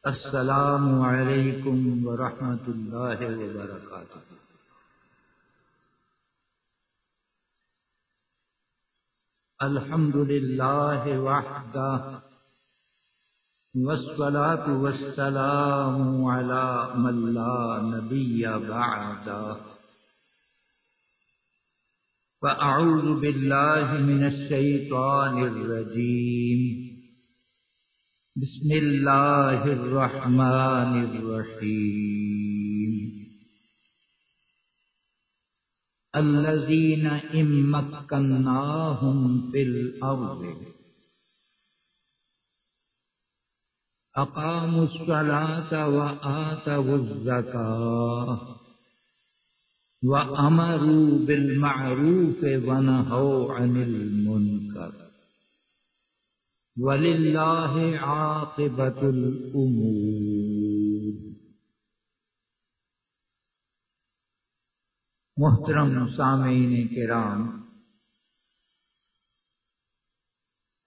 السلام علیکم ورحمۃ اللہ وبرکاتہ۔ الحمد للہ وحدہ والصلاة والسلام علی من لا نبی بعدہ، فاعوذ باللہ من الشیطان الرجیم، بسم اللہ الرحمن الرحیم۔ الذین ان مکناہم فی الارض اقاموا الصلاة وآتوا الزکاة وامروا بالمعروف ونہوا عن المنکر وَلِلَّهِ عَاقِبَةُ الْأُمُورِ۔ محترم سامعین کرام،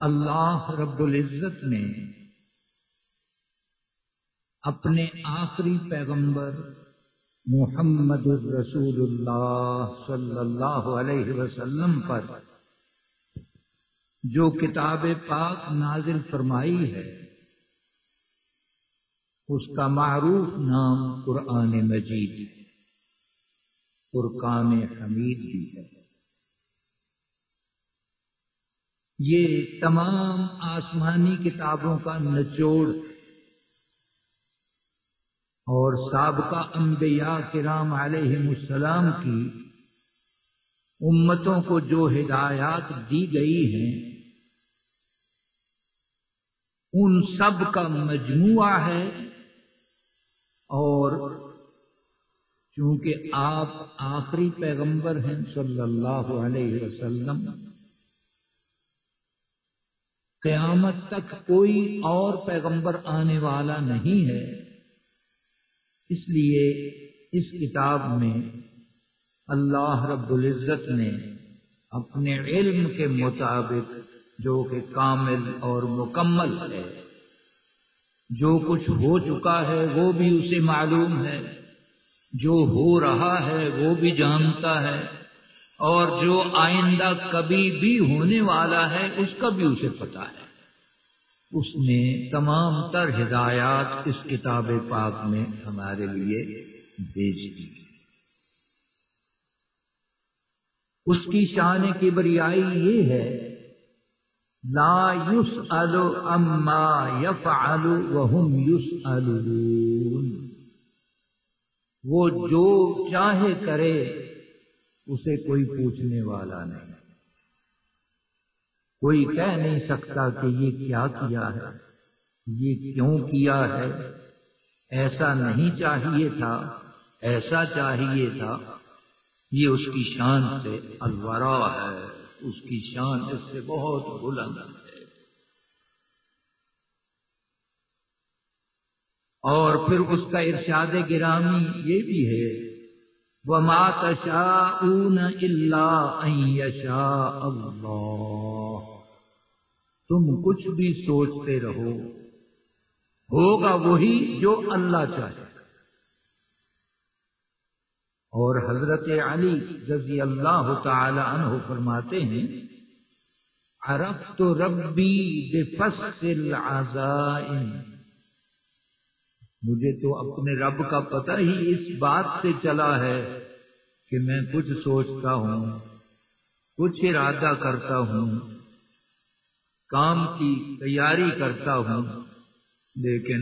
اللہ رب العزت نے اپنے آخری پیغمبر محمد الرسول اللہ صلی اللہ علیہ وسلم پر جو کتاب پاک نازل فرمائی ہے، اس کا معروف نام قرآن مجید، فرقان حمید بھی ہے۔ یہ تمام آسمانی کتابوں کا نچوڑ اور سابقہ انبیاء کرام علیہم السلام کی امتوں کو جو ہدایات دی گئی ہیں، ان سب کا مجموعہ ہے، اور چونکہ آپ آخری پیغمبر ہیں صلی اللہ علیہ وسلم، قیامت تک کوئی اور پیغمبر آنے والا نہیں ہے، اس لیے اس کتاب میں اللہ رب العزت نے اپنے علم کے مطابق، جو کہ کامل اور مکمل ہے، جو کچھ ہو چکا ہے وہ بھی اسے معلوم ہے، جو ہو رہا ہے وہ بھی جانتا ہے، اور جو آئندہ کبھی بھی ہونے والا ہے اس کا بھی اسے پتہ ہے۔ اس نے تمام تر ہدایات اس کتاب پاک میں ہمارے لیے بھیج دی۔ اس کی شان کبریائی یہ ہے، لا يسأل عما يفعل وهم يسألون، وہ جو چاہے کرے اسے کوئی پوچھنے والا نہیں، کوئی کہہ نہیں سکتا کہ یہ کیا کیا ہے، یہ کیوں کیا ہے، ایسا نہیں چاہیے تھا، ایسا چاہیے تھا۔ یہ اس کی شان سے الورا ہے، اس کی شان اس سے بہت بلند ہے۔ اور پھر اس کا ارشاد گرامی یہ بھی ہے، وَمَا تَشَاءُونَ إِلَّا أَن يَشَاءَ اللَّهُ، تم کچھ بھی سوچتے رہو، ہوگا وہی جو اللہ چاہے۔ اور حضرت علی رضی اللہ تعالی عنہ فرماتے ہیں، عرفت ربی بفصل العزائم، مجھے تو اپنے رب کا پتہ ہی اس بات سے چلا ہے کہ میں کچھ سوچتا ہوں، کچھ ارادہ کرتا ہوں، کام کی تیاری کرتا ہوں، لیکن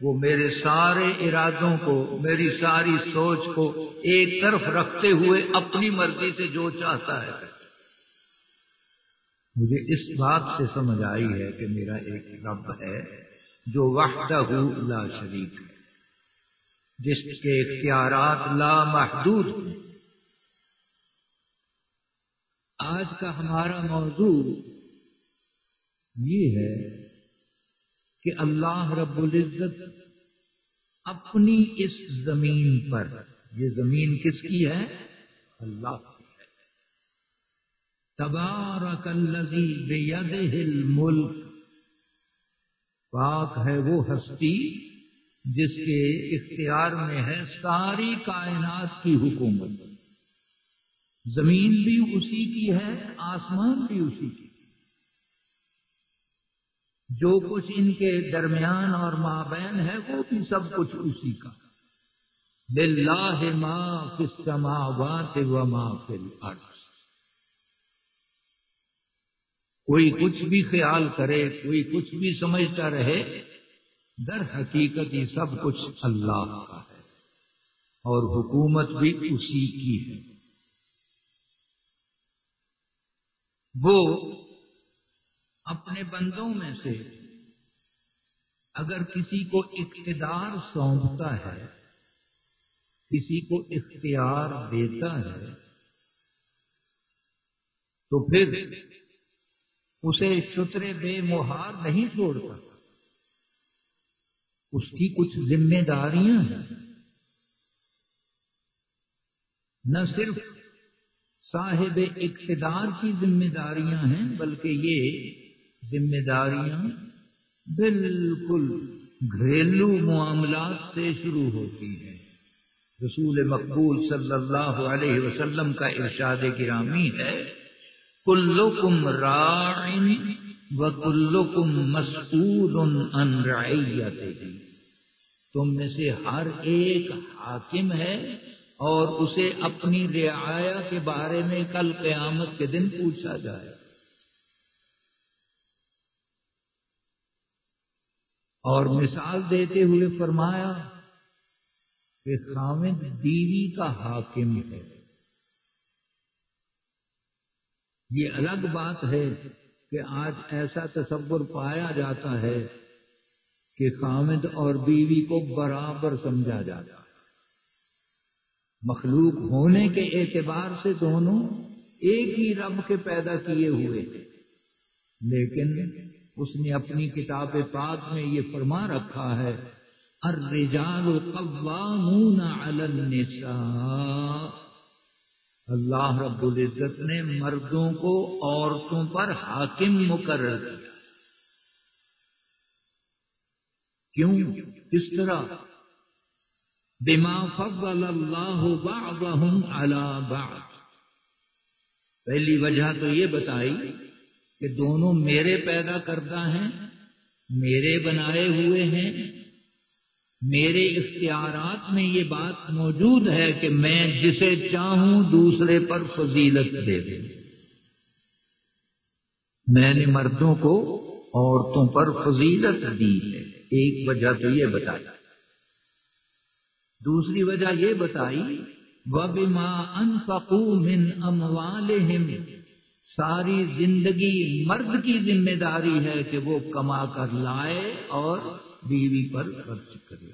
وہ میرے سارے ارادوں کو، میری ساری سوچ کو ایک طرف رکھتے ہوئے اپنی مرضی سے جو چاہتا ہے۔ مجھے اس بات سے سمجھ آئی ہے کہ میرا ایک رب ہے جو وحدہ لا شریک ہے، جس کے اختیارات لا محدود ہیں۔ آج کا ہمارا موضوع یہ ہے کہ اللہ رب العزت اپنی اس زمین پر، یہ زمین کس کی ہے؟ اللہ کی ہے۔ تبارک الذی بیدہ الملک، پاک ہے وہ ہستی جس کے اختیار میں ہے ساری کائنات کی حکومت، زمین بھی اسی کی ہے، آسمان بھی اسی کی، جو کچھ ان کے درمیان اور مابین ہے وہ بھی سب کچھ اسی کا۔ للہ ما فی السماوات و ما فی الارض۔ کوئی کچھ بھی خیال کرے، کوئی کچھ بھی سمجھتا رہے، در حقیقت یہ سب کچھ اللہ کا ہے اور حکومت بھی اسی کی ہے۔ وہ اپنے بندوں میں سے اگر کسی کو اقتدار سونپتا ہے، کسی کو اختیار دیتا ہے، تو پھر اسے شترے بے مہار نہیں چھوڑتا، اس کی کچھ ذمہ داریاں ہیں۔ نہ صرف صاحب اقتدار کی ذمہ داریاں ہیں، بلکہ یہ ذمہ داریاں بالکل گھریلو معاملات سے شروع ہوتی ہیں۔ رسول مقبول صلی اللہ علیہ وسلم کا ارشاد گرامی ہے، کلکم راع وکلکم مسئول عن رعیتہ۔ تم میں سے ہر ایک حاکم ہے اور اسے اپنی رعایا کے بارے میں کل قیامت کے دن پوچھا جائے۔ اور مثال دیتے ہوئے فرمایا کہ خاوند بیوی کا حاکم ہے۔ یہ الگ بات ہے کہ آج ایسا تصور پایا جاتا ہے کہ خاوند اور بیوی کو برابر سمجھا جاتا ہے۔ مخلوق ہونے کے اعتبار سے دونوں ایک ہی رب کے پیدا کیے ہوئے ہیں، لیکن اس نے اپنی کتاب پاک میں یہ فرما رکھا ہے، الرجال قوامون علی النساء۔ اللہ رب العزت نے مردوں کو عورتوں پر حاکم مقرر کیا۔ کیوں؟ کس طرح؟ بما فضل اللہ بعضهم علی بعض۔ پہلی وجہ تو یہ بتائی کہ دونوں میرے پیدا کردہ ہیں، میرے بنائے ہوئے ہیں، میرے اختیارات میں یہ بات موجود ہے کہ میں جسے چاہوں دوسرے پر فضیلت دے دوں۔ میں نے مردوں کو عورتوں پر فضیلت دی ہے، ایک وجہ تو یہ بتائی۔ دوسری وجہ یہ بتائی وَبِمَا أَنفَقُوا مِنْ أَمْوَالِهِمْ۔ ساری زندگی مرد کی ذمہ داری ہے کہ وہ کما کر لائے اور بیوی پر خرچ کرے۔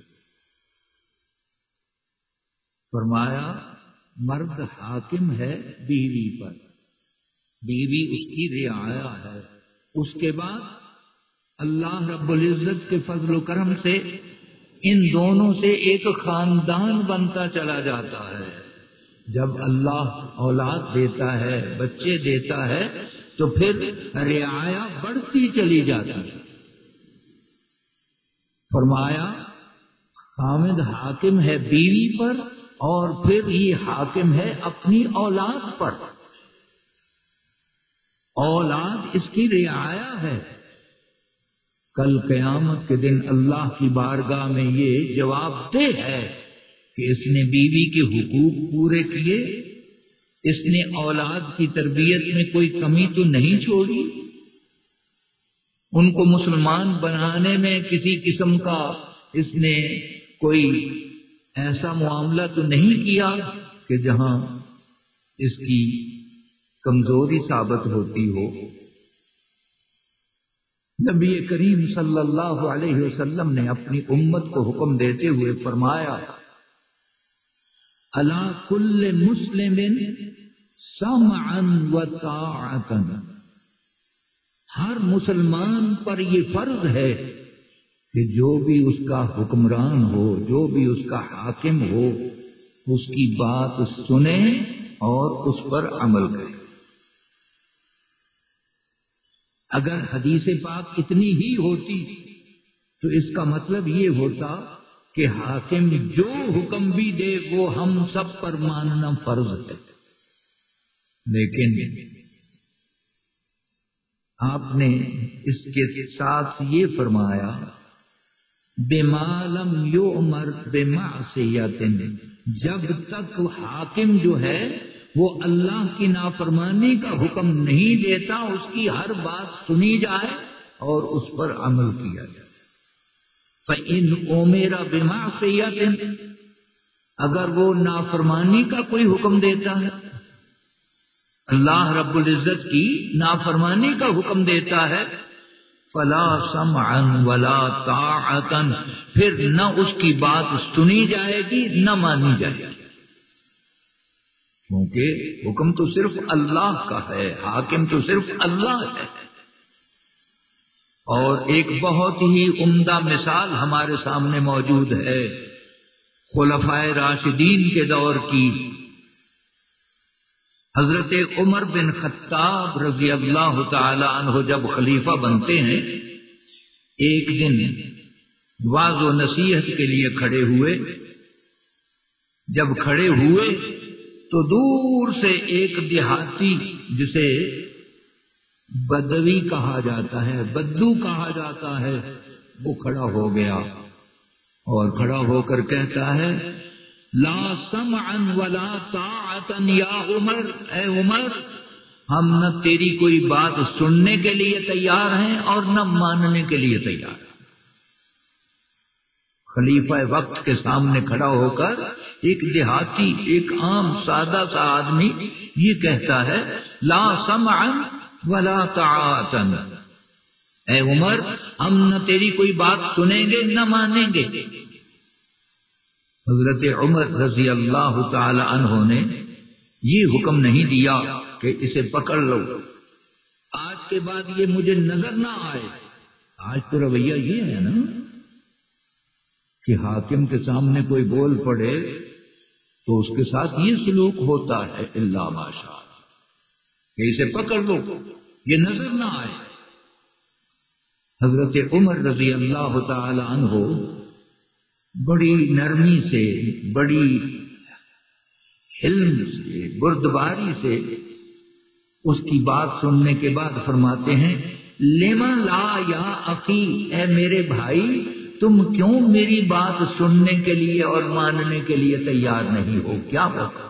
فرمایا مرد حاکم ہے بیوی پر، بیوی اس کی رعایا ہے۔ اس کے بعد اللہ رب العزت کے فضل و کرم سے ان دونوں سے ایک خاندان بنتا چلا جاتا ہے۔ جب اللہ اولاد دیتا ہے، بچے دیتا ہے، تو پھر رعایا بڑھتی چلی جاتی ہے۔ فرمایا خامد حاکم ہے بیوی پر اور پھر یہ حاکم ہے اپنی اولاد پر۔ اولاد اس کی رعایا ہے۔ کل قیامت کے دن اللہ کی بارگاہ میں یہ جواب دہ ہے کہ اس نے بیوی کے حقوق پورے کیے، اس نے اولاد کی تربیت میں کوئی کمی تو نہیں چھوڑی، ان کو مسلمان بنانے میں کسی قسم کا اس نے کوئی ایسا معاملہ تو نہیں کیا کہ جہاں اس کی کمزوری ثابت ہوتی ہو۔ نبی کریم صلی اللہ علیہ وسلم نے اپنی امت کو حکم دیتے ہوئے فرمایا علی کل مسلم سمعا و طاعتا۔ ہر مسلمان پر یہ فرض ہے کہ جو بھی اس کا حکمران ہو، جو بھی اس کا حاکم ہو، اس کی بات سنے اور اس پر عمل کرے۔ اگر حدیث پاک اتنی ہی ہوتی تو اس کا مطلب یہ ہوتا کہ حاکم جو حکم بھی دے وہ ہم سب پر ماننا فرض ہے، لیکن آپ نے اس کے ساتھ یہ فرمایا بما لم یؤمر بمعصیۃ، جب تک حاکم جو ہے وہ اللہ کی نافرمانی کا حکم نہیں دیتا اس کی ہر بات سنی جائے اور اس پر عمل کیا جائے۔ فَإِنْ أُمِرَ بِمَعْصِيَةٍ، اگر وہ نافرمانی کا کوئی حکم دیتا ہے، اللہ رب العزت کی نافرمانی کا حکم دیتا ہے، فَلَا سَمْعًا وَلَا طَاعَةً، پھر نہ اس کی بات سنی جائے گی نہ مانی جائے گی، کیونکہ حکم تو صرف اللہ کا ہے، حاکم تو صرف اللہ ہے۔ اور ایک بہت ہی عمدہ مثال ہمارے سامنے موجود ہے خلفائے راشدین کے دور کی۔ حضرت عمر بن خطاب رضی اللہ تعالی عنہ جب خلیفہ بنتے ہیں، ایک دن واعظ و نصیحت کے لیے کھڑے ہوئے۔ جب کھڑے ہوئے تو دور سے ایک دیہاتی، جسے بدوی کہا جاتا ہے، بدو کہا جاتا ہے، وہ کھڑا ہو گیا اور کھڑا ہو کر کہتا ہے لا سمعا ولا طاعتا یا عمر، اے عمر، ہم نہ تیری کوئی بات سننے کے لیے تیار ہیں اور نہ ماننے کے لیے تیار ہیں۔ خلیفہ وقت کے سامنے کھڑا ہو کر ایک دیہاتی، ایک عام سادہ سا آدمی یہ کہتا ہے لا سمعا ولا طاعتا، اے عمر، ہم نہ تیری کوئی بات سنیں گے نہ مانیں گے۔ حضرت عمر رضی اللہ تعالی عنہ نے یہ حکم نہیں دیا کہ اسے پکڑ لو، آج کے بعد یہ مجھے نظر نہ آئے۔ آج تو رویہ یہ ہے نا کہ حاکم کے سامنے کوئی بول پڑے تو اس کے ساتھ یہ سلوک ہوتا ہے، الا ماشاء اللہ، کہ اسے پکڑ لو، یہ نظر نہ آئے۔ حضرت عمر رضی اللہ تعالی عنہ بڑی نرمی سے، بڑی حلم سے، بردباری سے اس کی بات سننے کے بعد فرماتے ہیں لما لا یا اخی، اے میرے بھائی، تم کیوں میری بات سننے کے لیے اور ماننے کے لیے تیار نہیں ہو؟ کیا ہوگا؟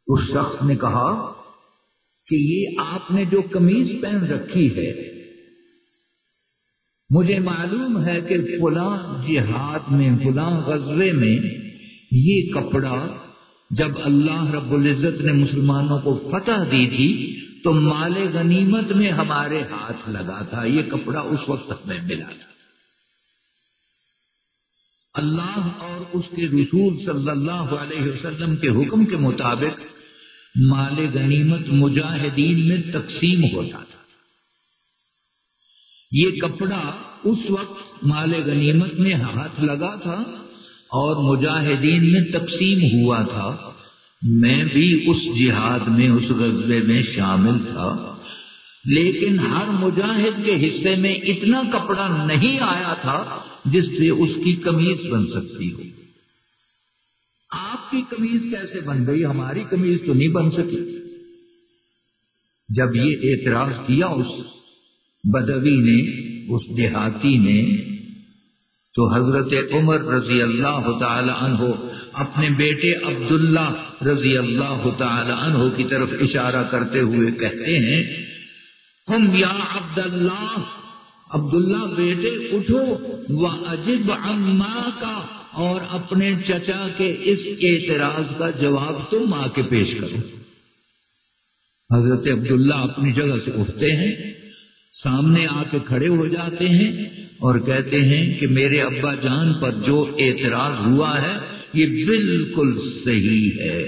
اس شخص نے کہا کہ یہ آپ نے جو قمیض پہن رکھی ہے، مجھے معلوم ہے کہ فلاں جہاد میں، فلاں غزوے میں یہ کپڑا جب اللہ رب العزت نے مسلمانوں کو فتح دی تھی تو مال غنیمت میں ہمارے ہاتھ لگا تھا، یہ کپڑا اس وقت ہمیں ملا تھا۔ اللہ اور اس کے رسول صلی اللہ علیہ وسلم کے حکم کے مطابق مال غنیمت مجاہدین میں تقسیم ہوتا تھا۔ یہ کپڑا اس وقت مال غنیمت میں ہاتھ لگا تھا اور مجاہدین میں تقسیم ہوا تھا۔ میں بھی اس جہاد میں، اس غزوے میں شامل تھا، لیکن ہر مجاہد کے حصے میں اتنا کپڑا نہیں آیا تھا جس سے اس کی قمیض بن سکتی ہو۔ آپ کی قمیض کیسے بن گئی؟ ہماری قمیض تو نہیں بن سکی۔ جب یہ اعتراض کیا اس بدوی نے، اس دیہاتی نے، تو حضرت عمر رضی اللہ تعالی عنہ اپنے بیٹے عبداللہ رضی اللہ تعالی عنہ کی طرف اشارہ کرتے ہوئے کہتے ہیں ہم یا عبداللہ، عبداللہ بیٹے اٹھو، وَأَجِبْ عَمَّاكَ، اور اپنے چچا کے اس اعتراض کا جواب تم آ کے پیش کرو۔ حضرت عبداللہ اپنی جگہ سے اٹھتے ہیں، سامنے آ کے کھڑے ہو جاتے ہیں اور کہتے ہیں کہ میرے ابا جان پر جو اعتراض ہوا ہے یہ بالکل صحیح ہے۔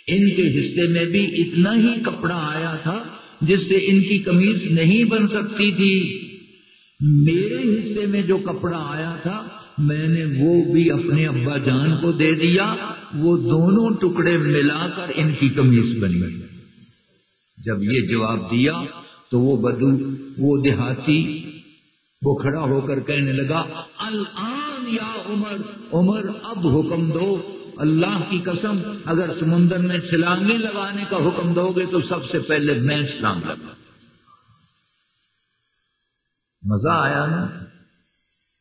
ان کے حصے میں بھی اتنا ہی کپڑا آیا تھا جس سے ان کی قمیض نہیں بن سکتی تھی۔ میرے حصے میں جو کپڑا آیا تھا میں نے وہ بھی اپنے ابا جان کو دے دیا، وہ دونوں ٹکڑے ملا کر ان کی قمیض بن گئی۔ جب یہ جواب دیا تو وہ بدو، وہ دیہاتی وہ کھڑا ہو کر کہنے لگا الآن یا عمر، عمر اب حکم دو، اللہ کی قسم اگر سمندر میں چھلانگیں لگانے کا حکم دو گے تو سب سے پہلے میں چھلانگ لگا۔ مزہ آیا نا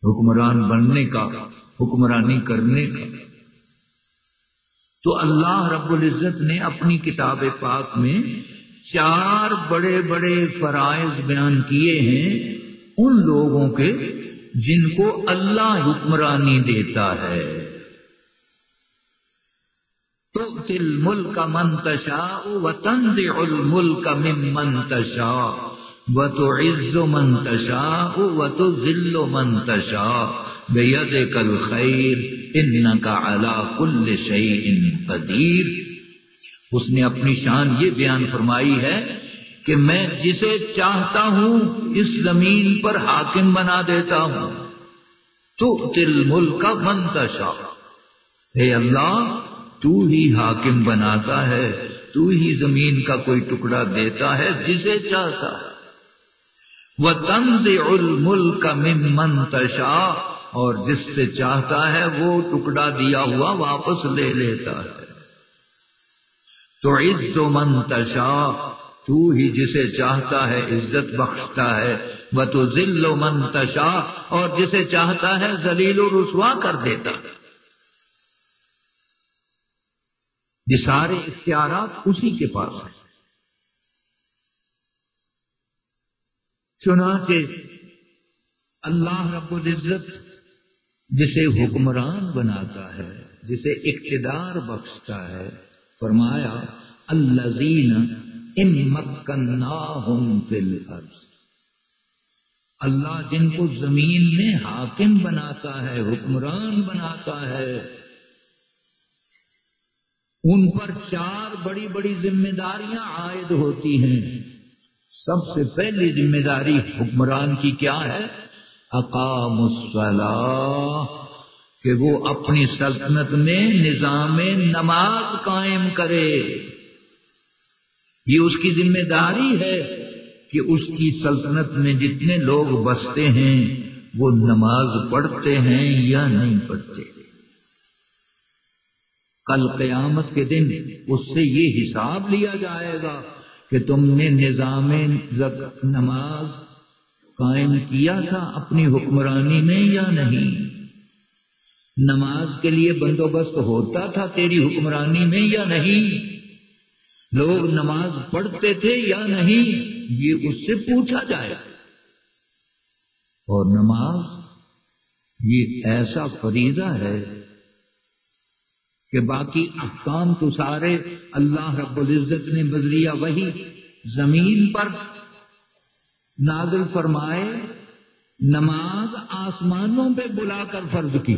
حکمران بننے کا، حکمرانی کرنے کا۔ تو اللہ رب العزت نے اپنی کتاب پاک میں 4 بڑے بڑے فرائض بیان کیے ہیں ان لوگوں کے جن کو اللہ حکمرانی دیتا ہے۔ تؤتی الملک من تشاء وتنزع الملک ممن تشاء وتعز من تشاء وتذل من تشاء بیدک الخیر انک علی کل شیء قدیر۔ اس نے اپنی شان یہ بیان فرمائی ہے کہ میں جسے چاہتا ہوں اس زمین پر حاکم بنا دیتا ہوں۔ تؤتی الملک من تشاء، اے اللہ تو ہی حاکم بناتا ہے، تو ہی زمین کا کوئی ٹکڑا دیتا ہے جسے چاہتا ہے۔ وَتَنزِعُ الْمُلْكَ مِمَّن تَشَاءُ، اور جس سے چاہتا ہے وہ ٹکڑا دیا ہوا واپس لے لیتا ہے۔ تُعِزُّ مَن تَشَاءُ، تو ہی جسے چاہتا ہے عزت بخشتا ہے۔ وَتُذِلُّ مَن تَشَاءُ، اور جسے چاہتا ہے ذلیل و رسوا کر دیتا ہے۔ یہ سارے اختیارات اسی کے پاس ہیں۔ چنانچہ اللہ رب العزت جسے حکمران بناتا ہے، جسے اقتدار بخشتا ہے، فرمایا الذین ان مکناہم فی الارض، اللہ جن کو زمین میں حاکم بناتا ہے، حکمران بناتا ہے، ان پر 4 بڑی بڑی ذمہ داریاں عائد ہوتی ہیں۔ سب سے پہلی ذمہ داری حکمران کی کیا ہے؟ اقاموا الصلاۃ، کہ وہ اپنی سلطنت میں نظام نماز قائم کرے۔ یہ اس کی ذمہ داری ہے کہ اس کی سلطنت میں جتنے لوگ بستے ہیں وہ نماز پڑھتے ہیں یا نہیں پڑھتے۔ کل قیامت کے دن اس سے یہ حساب لیا جائے گا کہ تم نے نظام نماز قائم کیا تھا اپنی حکمرانی میں یا نہیں، نماز کے لیے بندوبست ہوتا تھا تیری حکمرانی میں یا نہیں، لوگ نماز پڑھتے تھے یا نہیں، یہ اس سے پوچھا جائے۔ اور نماز یہ ایسا فریضہ ہے کہ باقی احکام تو سارے اللہ رب العزت نے بذریعہ وحی زمین پر نازل فرمائے، نماز آسمانوں پہ بلا کر فرض کی۔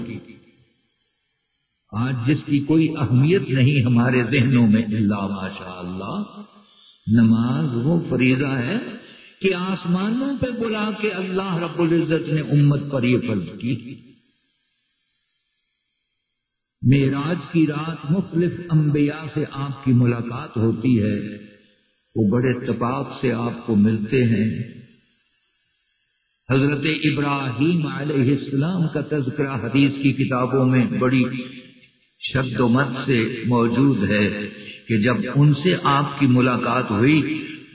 آج جس کی کوئی اہمیت نہیں ہمارے ذہنوں میں الا ماشاء اللہ، نماز وہ فریضہ ہے کہ آسمانوں پہ بلا کے اللہ رب العزت نے امت پر یہ فرض کی۔ معراج کی رات مختلف انبیاء سے آپ کی ملاقات ہوتی ہے، وہ بڑے اتفاق سے آپ کو ملتے ہیں۔ حضرت ابراہیم علیہ السلام کا تذکرہ حدیث کی کتابوں میں بڑی شد و مد سے موجود ہے کہ جب ان سے آپ کی ملاقات ہوئی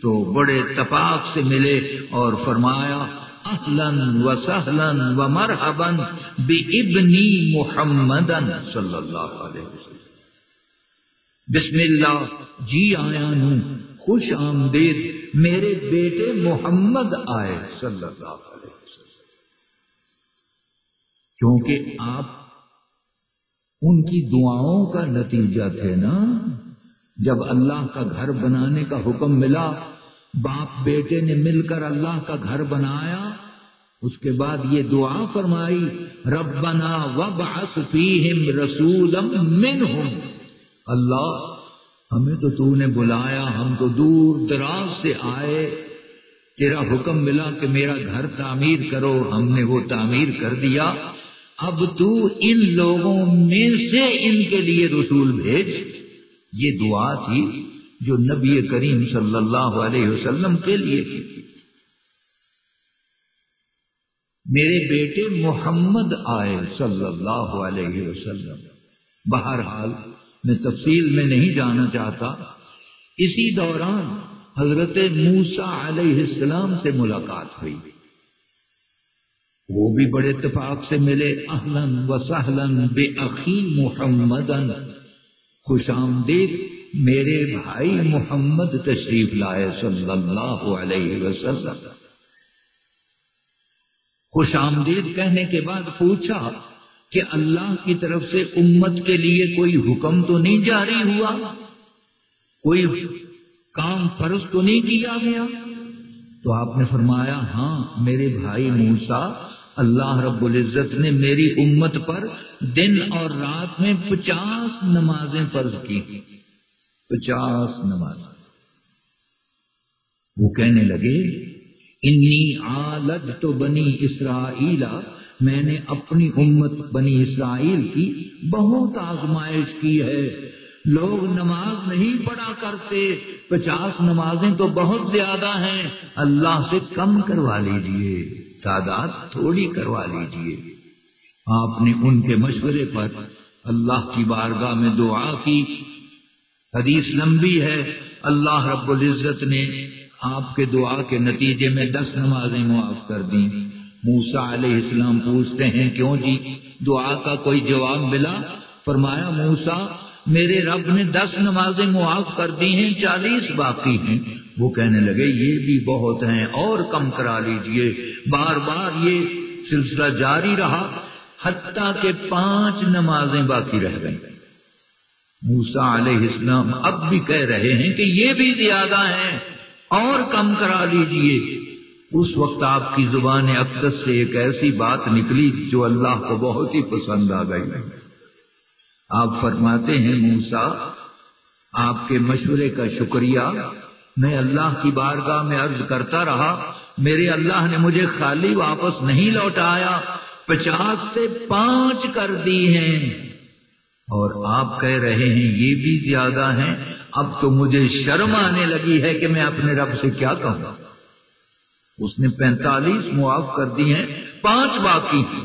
تو بڑے اتفاق سے ملے اور فرمایا اہلاً و سہلاً و مرحباً بابنی محمدن صلی اللہ علیہ وسلم، بسم اللہ جی آیا ہوں، خوش آمدید میرے بیٹے محمد آئے صلی اللہ علیہ وسلم، کیونکہ آپ ان کی دعاؤں کا نتیجہ تھے نا۔ جب اللہ کا گھر بنانے کا حکم ملا، باپ بیٹے نے مل کر اللہ کا گھر بنایا، اس کے بعد یہ دعا فرمائی ربنا وابعث فیہم رسولا منہم، اللہ ہمیں تو نے بلایا، ہم تو دور دراز سے آئے، تیرا حکم ملا کہ میرا گھر تعمیر کرو، ہم نے وہ تعمیر کر دیا، اب تو ان لوگوں میں سے ان کے لیے رسول بھیج۔ یہ دعا تھی جو نبی کریم صلی اللہ علیہ وسلم کے لیے کی۔ میرے بیٹے محمد آئے صلی اللہ علیہ وسلم۔ بہرحال میں تفصیل میں نہیں جانا چاہتا، اسی دوران حضرت موسیٰ علیہ السلام سے ملاقات ہوئی، وہ بھی بڑے اتفاق سے ملے۔ اہلاً و سہلاً بأخی محمدن، خوش آمدید میرے بھائی محمد تشریف لائے صلی اللہ علیہ وسلم۔ خوش آمدید کہنے کے بعد پوچھا کہ اللہ کی طرف سے امت کے لیے کوئی حکم تو نہیں جاری ہوا، کوئی کام فرض تو نہیں کیا گیا؟ تو آپ نے فرمایا ہاں میرے بھائی موسیٰ، اللہ رب العزت نے میری امت پر دن اور رات میں 50 نمازیں فرض کی، 50 نماز۔ وہ کہنے لگے انی عالجت بنی اسرائیل، میں نے اپنی امت بنی اسرائیل کی بہت آزمائش کی ہے، لوگ نماز نہیں پڑھا کرتے، 50 نمازیں تو بہت زیادہ ہیں، اللہ سے کم کروا لیجئے، تعداد تھوڑی کروا لیجئے۔ آپ نے ان کے مشورے پر اللہ کی بارگاہ میں دعا کی۔ حدیث لمبی ہے، اللہ رب العزت نے آپ کے دعا کے نتیجے میں 10 نمازیں معاف کر دیں۔ موسیٰ علیہ السلام پوچھتے ہیں کیوں جی، دعا کا کوئی جواب ملا؟ فرمایا موسیٰ میرے رب نے 10 نمازیں معاف کر دی ہیں، 40 باقی ہیں۔ وہ کہنے لگے یہ بھی بہت ہیں، اور کم کرا لیجئے۔ بار بار یہ سلسلہ جاری رہا حتیٰ کہ 5 نمازیں باقی رہ گئیں۔ موسیٰ علیہ السلام اب بھی کہہ رہے ہیں کہ یہ بھی زیادہ ہیں، اور کم کرا لیجئے۔ اس وقت آپ کی زبان اقدس سے ایک ایسی بات نکلی جو اللہ کو بہت ہی پسند آ گئی۔ آپ فرماتے ہیں موسیٰ آپ کے مشورے کا شکریہ، میں اللہ کی بارگاہ میں عرض کرتا رہا، میرے اللہ نے مجھے خالی واپس نہیں لوٹایا، 50 سے 5 کر دی ہیں، اور آپ کہہ رہے ہیں یہ بھی زیادہ ہیں۔ اب تو مجھے شرم آنے لگی ہے کہ میں اپنے رب سے کیا کہوں۔ اس نے 45 معاف کر دی ہیں، 5 باقی ہیں۔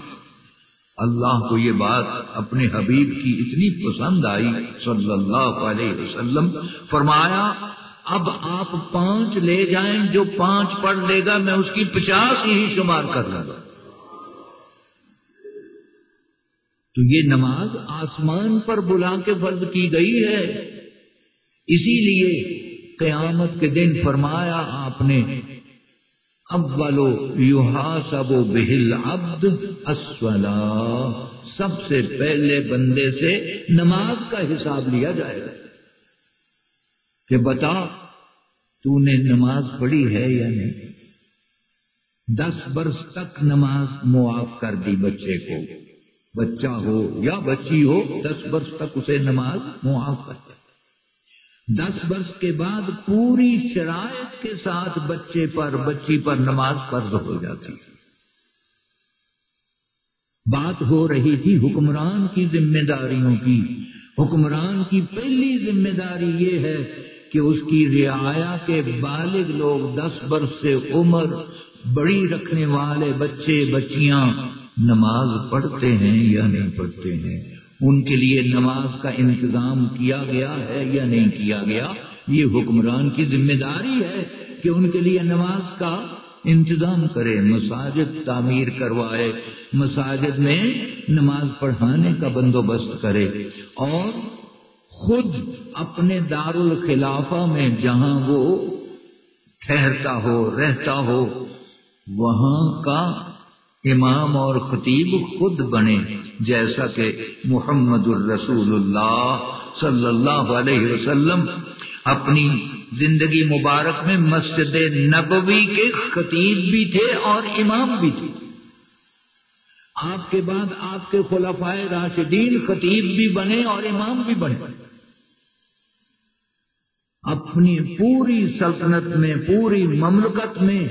اللہ کو یہ بات اپنے حبیب کی اتنی پسند آئی صلی اللہ علیہ وسلم، فرمایا اب آپ 5 لے جائیں، جو 5 پڑھ لے گا میں اس کی 50 ہی شمار کر لوں گا۔ تو یہ نماز آسمان پر بلا کے فرض کی گئی ہے، اسی لیے قیامت کے دن فرمایا آپ نے اولو یحاسب بہ العبد الصلاۃ، سب سے پہلے بندے سے نماز کا حساب لیا جائے گا کہ بتا تو نے نماز پڑھی ہے یا نہیں۔ 10 برس تک نماز معاف کر دی بچے کو، بچہ ہو یا بچی ہو 10 برس تک اسے نماز معاف کر دی۔ 10 برس کے بعد پوری شرائط کے ساتھ بچے پر بچی پر نماز فرض ہو جاتی۔ بات ہو رہی تھی حکمران کی ذمہ داریوں کی۔ حکمران کی پہلی ذمہ داری یہ ہے کہ اس کی رعایا کے بالغ لوگ 10 برس سے عمر بڑی رکھنے والے بچے بچیاں نماز پڑھتے ہیں یا نہیں پڑھتے ہیں، ان کے لیے نماز کا انتظام کیا گیا ہے یا نہیں کیا گیا۔ یہ حکمران کی ذمہ داری ہے کہ ان کے لیے نماز کا انتظام کرے، مساجد تعمیر کروائے، مساجد میں نماز پڑھانے کا بندوبست کرے، اور خود اپنے دارالخلافہ میں جہاں وہ ٹھہرتا ہو رہتا ہو وہاں کا امام اور خطیب خود بنے، جیسا کہ محمد الرسول اللہ صلی اللہ علیہ وسلم اپنی زندگی مبارک میں مسجد نبوی کے خطیب بھی تھے اور امام بھی تھے۔ آپ کے بعد آپ کے خلفائے راشدین خطیب بھی بنے اور امام بھی بنے۔ اپنی پوری سلطنت میں، پوری مملکت میں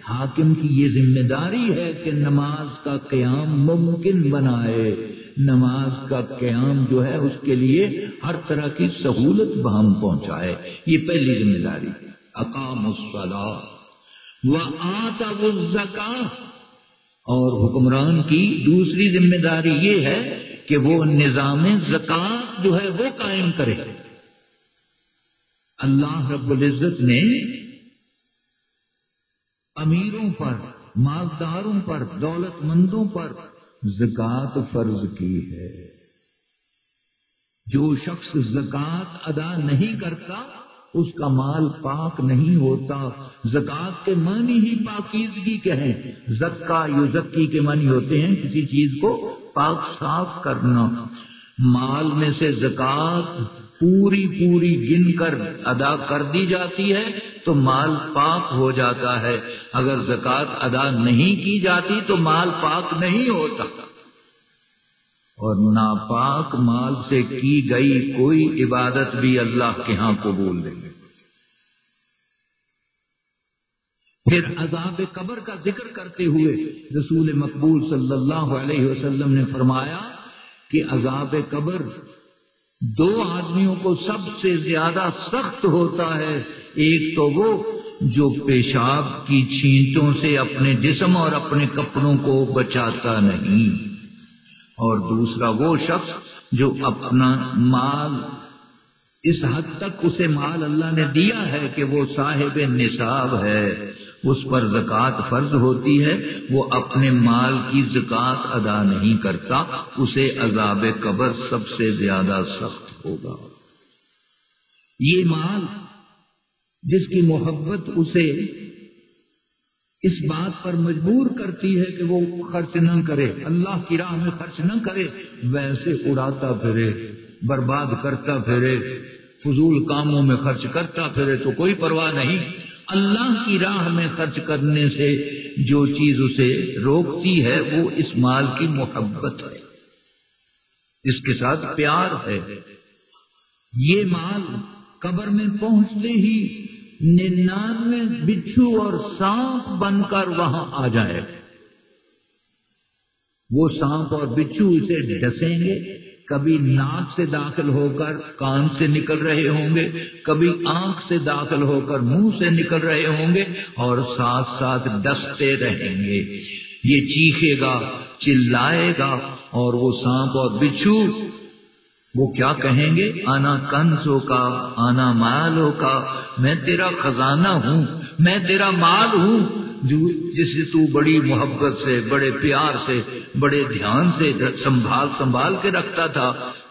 حاکم کی یہ ذمہ داری ہے کہ نماز کا قیام ممکن بنائے، نماز کا قیام جو ہے اس کے لیے ہر طرح کی سہولت بہم پہنچائے، یہ پہلی ذمہ داری۔ اقاموا الصلاۃ وآتوا الزکاۃ، اور حکمران کی دوسری ذمہ داری یہ ہے کہ وہ نظام زکوٰۃ جو ہے وہ قائم کرے۔ اللہ رب العزت نے امیروں پر، مالداروں پر، دولت مندوں پر زکوٰۃ فرض کی ہے۔ جو شخص زکوٰۃ ادا نہیں کرتا اس کا مال پاک نہیں ہوتا۔ زکوٰۃ کے معنی ہی پاکیزگی کے ہیں۔ زکا یزکی کے معنی ہوتے ہیں کسی چیز کو پاک صاف کرنا۔ مال میں سے زکوٰۃ پوری گن کر ادا کر دی جاتی ہے تو مال پاک ہو جاتا ہے۔ اگر زکوٰۃ ادا نہیں کی جاتی تو مال پاک نہیں ہوتا، اور ناپاک مال سے کی گئی کوئی عبادت بھی اللہ کے ہاں قبول نہیں۔ پھر عذاب قبر کا ذکر کرتے ہوئے رسول مقبول صلی اللہ علیہ وسلم نے فرمایا کہ عذاب قبر دو آدمیوں کو سب سے زیادہ سخت ہوتا ہے۔ ایک تو وہ جو پیشاب کی چھینٹوں سے اپنے جسم اور اپنے کپڑوں کو بچاتا نہیں، اور دوسرا وہ شخص جو اپنا مال، اس حد تک اسے مال اللہ نے دیا ہے کہ وہ صاحب نصاب ہے، اس پر زکوٰۃ فرض ہوتی ہے، وہ اپنے مال کی زکوٰۃ ادا نہیں کرتا، اسے عذاب قبر سب سے زیادہ سخت ہوگا۔ یہ مال جس کی محبت اسے اس بات پر مجبور کرتی ہے کہ وہ خرچ نہ کرے، اللہ کی راہ میں خرچ نہ کرے، ویسے اڑاتا پھرے، برباد کرتا پھرے، فضول کاموں میں خرچ کرتا پھرے تو کوئی پرواہ نہیں۔ اللہ کی راہ میں خرچ کرنے سے جو چیز اسے روکتی ہے وہ اس مال کی محبت ہے، اس کے ساتھ پیار ہے۔ یہ مال قبر میں پہنچتے ہی 99 بچھو اور سانپ بن کر وہاں آ جائے۔ وہ سانپ اور بچھو اسے ڈسیں گے، کبھی ناک سے داخل ہو کر کان سے نکل رہے ہوں گے، کبھی آنکھ سے داخل ہو کر منہ سے نکل رہے ہوں گے، اور ساتھ ساتھ ڈستے رہیں گے۔ یہ چیخے گا، چلائے گا، اور وہ سانپ اور بچھو وہ کیا کہیں گے؟ آنا کنزوں کا، آنا مالوں کا، میں تیرا خزانہ ہوں، میں تیرا مال ہوں، جسے تو بڑی محبت سے، بڑے پیار سے، بڑے دھیان سے سنبھال کے رکھتا تھا۔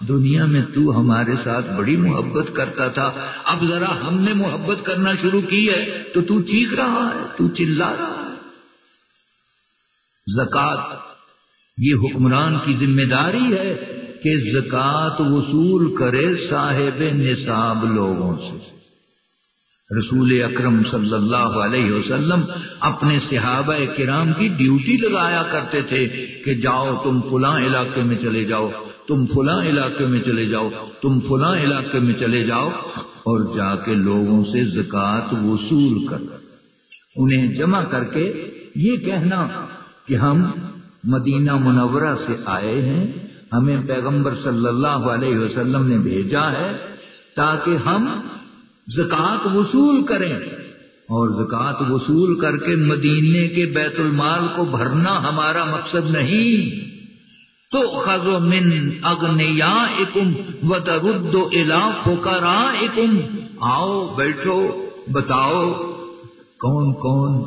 دنیا میں تو ہمارے ساتھ بڑی محبت کرتا تھا، اب ذرا ہم نے محبت کرنا شروع کی ہے تو چیخ رہا ہے، تو چلا رہا ہے۔ زکوٰۃ یہ حکمران کی ذمہ داری ہے کہ زکوٰۃ وصول کرے صاحب نصاب لوگوں سے۔ رسول اکرم صلی اللہ علیہ وسلم اپنے صحابہ کرام کی ڈیوٹی لگایا کرتے تھے کہ جاؤ تم فلاں علاقے میں چلے جاؤ، تم فلاں علاقے میں چلے جاؤ، تم فلاں علاقے میں چلے جاؤ، اور جا کے لوگوں سے زکوٰۃ وصول کر انہیں جمع کر کے یہ کہنا کہ ہم مدینہ منورہ سے آئے ہیں، ہمیں پیغمبر صلی اللہ علیہ وسلم نے بھیجا ہے تاکہ ہم زکوٰۃ وصول کریں، اور زکوٰۃ وصول کر کے مدینے کے بیت المال کو بھرنا ہمارا مقصد نہیں۔ تؤخذ من اغنیائکم وترد الی فقرائکم، آؤ بیٹھو، بتاؤ کون کون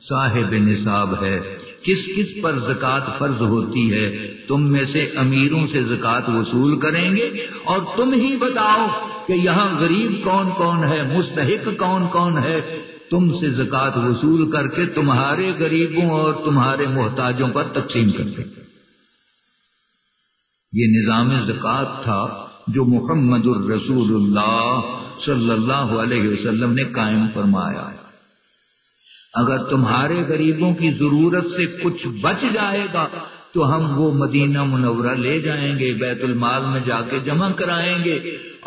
صاحب نصاب ہے، کس کس پر زکوٰۃ فرض ہوتی ہے، تم میں سے امیروں سے زکوٰۃ وصول کریں گے، اور تم ہی بتاؤ کہ یہاں غریب کون کون ہے، مستحق کون کون ہے، تم سے زکوٰۃ وصول کر کے تمہارے غریبوں اور تمہارے محتاجوں پر تقسیم کرتے۔ یہ نظام زکوٰۃ تھا جو محمد الرسول اللہ صلی اللہ علیہ وسلم نے قائم فرمایا۔ اگر تمہارے غریبوں کی ضرورت سے کچھ بچ جائے گا تو ہم وہ مدینہ منورہ لے جائیں گے، بیت المال میں جا کے جمع کرائیں گے،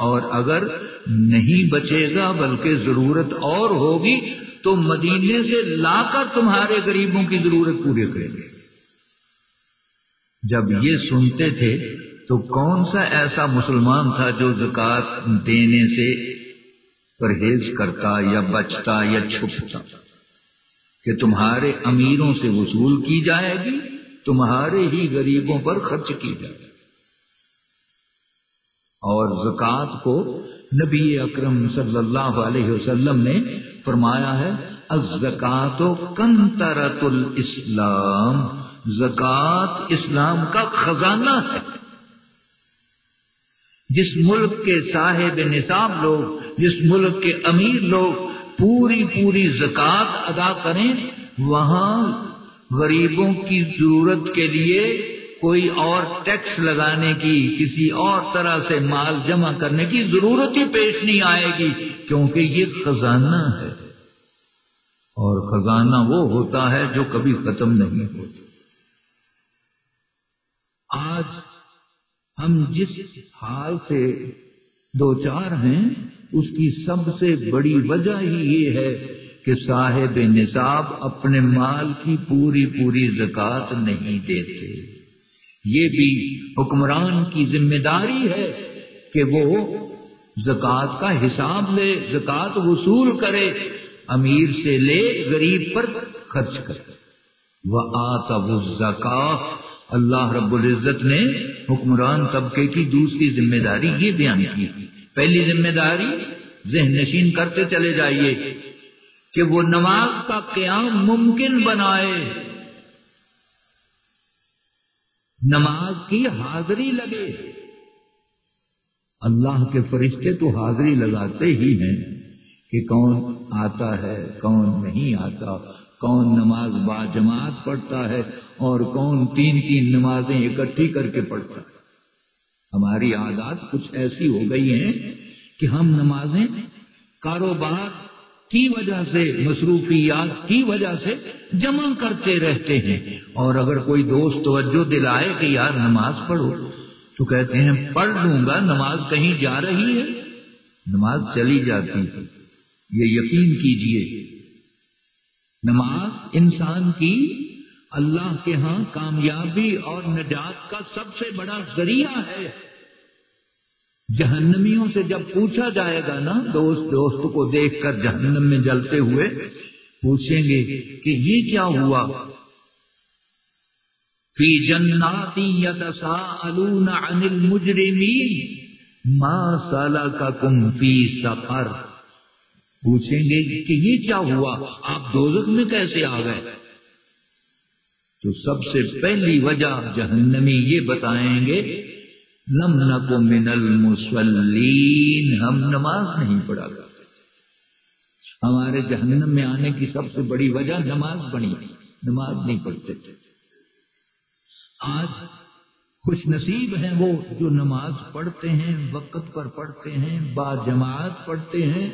اور اگر نہیں بچے گا بلکہ ضرورت اور ہوگی تو مدینے سے لا کر تمہارے غریبوں کی ضرورت پوری کریں گے۔ جب یہ سنتے تھے تو کون سا ایسا مسلمان تھا جو زکوٰۃ دینے سے پرہیز کرتا یا بچتا یا چھپتا کہ تمہارے امیروں سے وصول کی جائے گی تمہارے ہی غریبوں پر خرچ کی جائے۔ اور زکوٰۃ کو نبی اکرم صلی اللہ علیہ وسلم نے فرمایا ہے الزکوٰۃ کنترۃ الاسلام، زکوٰۃ اسلام کا خزانہ ہے۔ جس ملک کے صاحب نصاب لوگ، جس ملک کے امیر لوگ پوری زکوٰۃ ادا کریں، وہاں غریبوں کی ضرورت کے لیے کوئی اور ٹیکس لگانے کی، کسی اور طرح سے مال جمع کرنے کی ضرورت ہی پیش نہیں آئے گی، کیونکہ یہ خزانہ ہے، اور خزانہ وہ ہوتا ہے جو کبھی ختم نہیں ہوتا۔ آج ہم جس حال سے دوچار ہیں اس کی سب سے بڑی وجہ ہی یہ ہے کہ صاحب نصاب اپنے مال کی پوری زکوٰۃ نہیں دیتے۔ یہ بھی حکمران کی ذمہ داری ہے کہ وہ زکوٰۃ کا حساب لے، زکوٰۃ وصول کرے، امیر سے لے، غریب پر خرچ کرے۔ وَآتَوُا الزَّکَاۃَ، اللہ رب العزت نے حکمران طبقے کی دوسری ذمہ داری یہ بیان کی۔ پہلی ذمہ داری ذہن نشین کرتے چلے جائیے کہ وہ نماز کا قیام ممکن بنائے، نماز کی حاضری لگے۔ اللہ کے فرشتے تو حاضری لگاتے ہی ہیں کہ کون آتا ہے، کون نہیں آتا، کون نماز با جماعت پڑھتا ہے اور کون تین نمازیں اکٹھی کر کے پڑھتا ہے۔ ہماری عادات کچھ ایسی ہو گئی ہیں کہ ہم نمازیں کاروبار کی وجہ سے، مصروفیات کی وجہ سے جمع کرتے رہتے ہیں، اور اگر کوئی دوست توجہ دلائے کہ یار نماز پڑھو تو کہتے ہیں پڑھ لوں گا، نماز کہیں جا رہی ہے، نماز چلی جاتی ہے۔ یہ یقین کیجئے نماز انسان کی اللہ کے ہاں کامیابی اور نجات کا سب سے بڑا ذریعہ ہے۔ جہنمیوں سے جب پوچھا جائے گا نا، دوست کو دیکھ کر جہنم میں جلتے ہوئے پوچھیں گے کہ یہ کیا ہوا؟ فی جنات یتساءلون عن المجرمین ما سلککم فی سقر، پوچھیں گے کہ یہ کیا ہوا، آپ دوزخ میں کیسے آ گئے؟ تو سب سے پہلی وجہ جہنمی یہ بتائیں گے لم نک من المصلین، ہم نماز نہیں پڑھا کرتے۔ ہمارے جہنم میں آنے کی سب سے بڑی وجہ نماز بنی، نماز نہیں پڑھتے تھے۔ آج خوش نصیب ہیں وہ جو نماز پڑھتے ہیں، وقت پر پڑھتے ہیں، با جماعت پڑھتے ہیں۔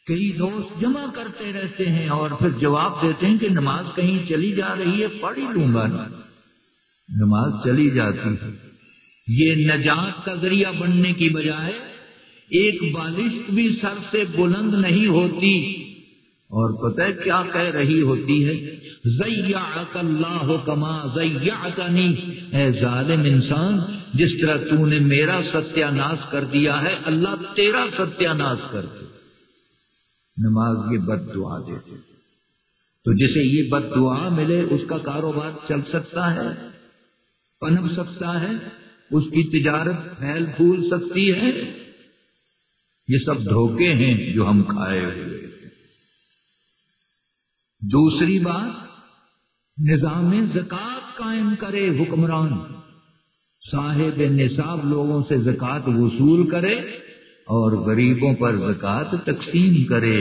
کئی دوست جمع کرتے رہتے ہیں اور پھر جواب دیتے ہیں کہ نماز کہیں چلی جا رہی ہے، پڑھ ہی لوں گا، نماز چلی جاتی ہے۔ یہ نجات کا ذریعہ بننے کی بجائے ایک بالشت بھی سر سے بلند نہیں ہوتی، اور پتہ ہے کیا کہہ رہی ہوتی ہے؟ ضیعک اللہ کما ضیعتنی، اے ظالم انسان، جس طرح تو نے میرا ستیہ ناش کر دیا ہے، اللہ تیرا ستیہ ناش کر دے۔ نماز یہ بد دعا دیتے، تو جسے یہ بد دعا ملے اس کا کاروبار چل سکتا ہے، پنپ سکتا ہے، اس کی تجارت پھیل پھول سکتی ہے۔ یہ سب دھوکے ہیں جو ہم کھائے ہوئے ہیں۔ دوسری بات، نظام زکوٰۃ قائم کرے حکمران، صاحب نصاب لوگوں سے زکوٰۃ وصول کرے اور غریبوں پر زکوٰۃ تقسیم کرے،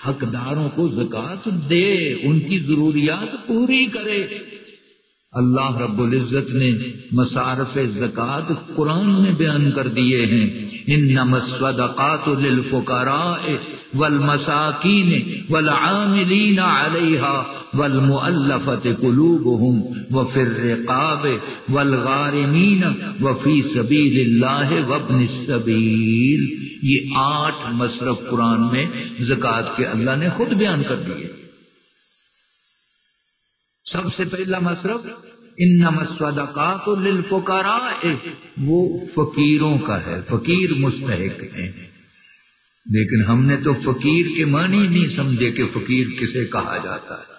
حقداروں کو زکوٰۃ دے، ان کی ضروریات پوری کرے۔ اللہ رب العزت نے مصارف زکوٰۃ قرآن میں بیان کر دیے ہیں، انما الصدقات للفقراء والمساکین والعاملین علیہا والمؤلفۃ قلوبہم وفی الرقاب والغارمین وفی سبیل اللہ وابن السبیل۔ یہ 8 مصرف قرآن میں زکوٰۃ کے اللہ نے خود بیان کر دیے۔ سب سے پہلا مصرف انما الصدقات للفقراء، وہ فقیروں کا ہے، فقیر مستحق ہیں۔ لیکن ہم نے تو فقیر کے معنی نہیں سمجھے کہ فقیر کسے کہا جاتا ہے۔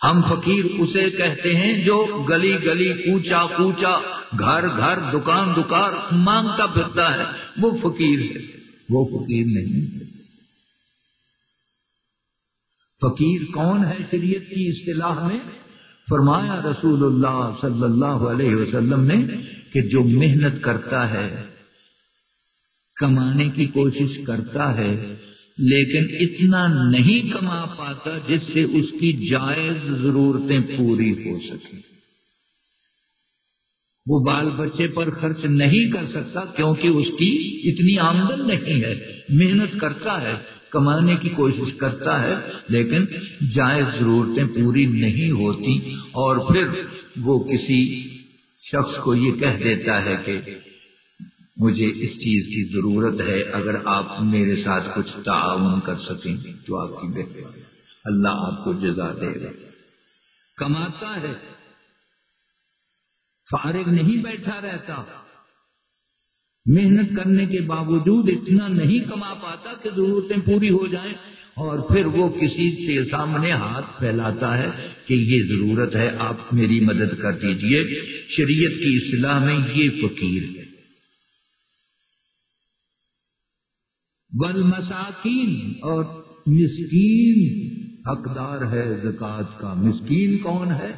ہم فقیر اسے کہتے ہیں جو گلی گلی کوچا کوچا گھر گھر دکان دکان مانگتا پھرتا ہے، وہ فقیر ہے، وہ فقیر نہیں ہے۔ فقیر کون ہے شریعت کی اصطلاح میں؟ فرمایا رسول اللہ صلی اللہ علیہ وسلم نے کہ جو محنت کرتا ہے، کمانے کی کوشش کرتا ہے، لیکن اتنا نہیں کما پاتا جس سے اس کی جائز ضرورتیں پوری ہو سکیں۔ وہ بال بچے پر خرچ نہیں کر سکتا کیونکہ اس کی اتنی آمدن نہیں ہے، محنت کرتا ہے، کمانے کی کوشش کرتا ہے، لیکن جائز ضرورتیں پوری نہیں ہوتی، اور پھر وہ کسی شخص کو یہ کہہ دیتا ہے کہ مجھے اس چیز کی ضرورت ہے، اگر آپ میرے ساتھ کچھ تعاون کر سکیں تو آپ کی بہتر، اللہ آپ کو جزا دے گا۔ کماتا ہے، فارغ نہیں بیٹھا رہتا، محنت کرنے کے باوجود اتنا نہیں کما پاتا کہ ضرورتیں پوری ہو جائیں، اور پھر وہ کسی کے سامنے ہاتھ پھیلاتا ہے کہ یہ ضرورت ہے، آپ میری مدد کر دیجئے۔ شریعت کی اصطلاح میں یہ فقیر ہے۔ والمساکین، اور مسکین حقدار ہے زکوٰۃ کا۔ مسکین کون ہے؟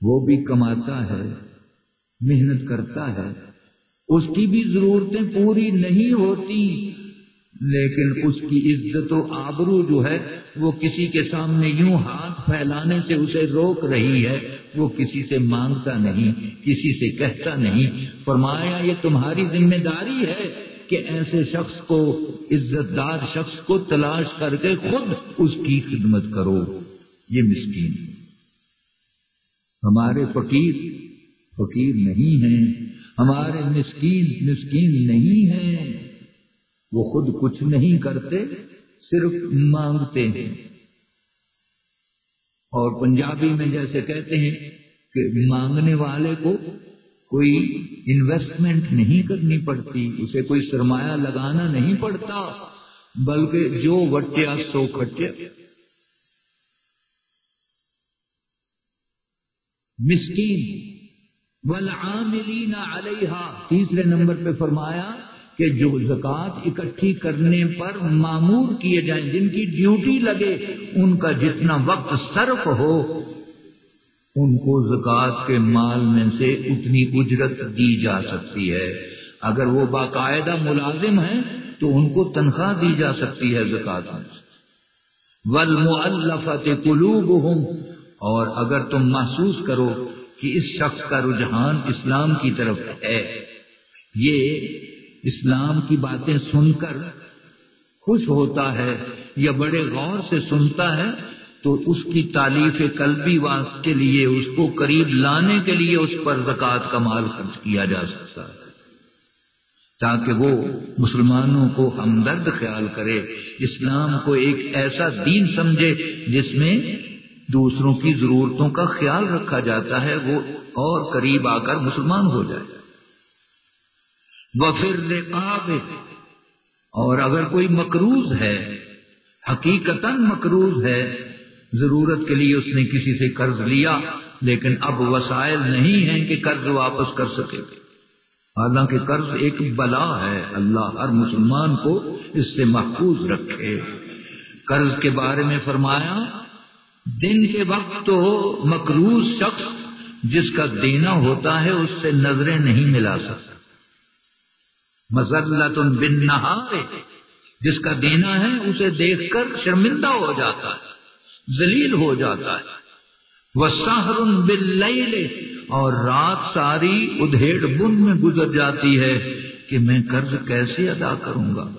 وہ بھی کماتا ہے، محنت کرتا ہے، اس کی بھی ضرورتیں پوری نہیں ہوتی، لیکن اس کی عزت و آبرو جو ہے وہ کسی کے سامنے یوں ہاتھ پھیلانے سے اسے روک رہی ہے، وہ کسی سے مانگتا نہیں، کسی سے کہتا نہیں۔ فرمایا یہ تمہاری ذمہ داری ہے کہ ایسے شخص کو، عزت دار شخص کو تلاش کر کے خود اس کی خدمت کرو۔ یہ مسکین۔ ہمارے فقیر فقیر نہیں ہیں، ہمارے مسکین مسکین نہیں ہیں، وہ خود کچھ نہیں کرتے، صرف مانگتے ہیں۔ اور پنجابی میں جیسے کہتے ہیں کہ مانگنے والے کو کوئی انویسٹمنٹ نہیں کرنی پڑتی، اسے کوئی سرمایہ لگانا نہیں پڑتا، بلکہ جو وٹیا سو کھٹیا۔ مسکین والعاملین علیہا، تیسرے نمبر پہ فرمایا کہ جو زکوٰۃ اکٹھی کرنے پر مامور کیے جائیں، جن کی ڈیوٹی لگے، ان کا جتنا وقت صرف ہو، ان کو زکوٰۃ کے مال میں سے اتنی اجرت دی جا سکتی ہے۔ اگر وہ باقاعدہ ملازم ہیں تو ان کو تنخواہ دی جا سکتی ہے زکوٰۃ میں۔ والمؤلفۃ قلوبہم، اور اگر تم محسوس کرو کہ اس شخص کا رجحان اسلام کی طرف ہے، یہ اسلام کی باتیں سن کر خوش ہوتا ہے یا بڑے غور سے سنتا ہے، تو اس کی تالیف قلبی واسطے کے لیے، اس کو قریب لانے کے لیے اس پر زکوٰۃ کا مال خرچ کیا جا سکتا ہے، تاکہ وہ مسلمانوں کو ہمدرد خیال کرے، اسلام کو ایک ایسا دین سمجھے جس میں دوسروں کی ضرورتوں کا خیال رکھا جاتا ہے، وہ اور قریب آ کر مسلمان ہو جائے۔ وَفِي الرِّقَابِ، اور اگر کوئی مقروض ہے، حقیقتاً مقروض ہے، ضرورت کے لیے اس نے کسی سے قرض لیا، لیکن اب وسائل نہیں ہیں کہ قرض واپس کر سکے، حالانکہ قرض ایک بلا ہے، اللہ ہر مسلمان کو اس سے محفوظ رکھے۔ قرض کے بارے میں فرمایا دن کے وقت تو مقروض شخص جس کا دینا ہوتا ہے اس سے نظریں نہیں ملا سکتا، مذلۃ بالنہار، جس کا دینا ہے اسے دیکھ کر شرمندہ ہو جاتا ہے، ذلیل ہو جاتا ہے۔ وسحر باللیل، اور رات ساری ادھیڑ بن میں گزر جاتی ہے کہ میں قرض کیسے ادا کروں گا،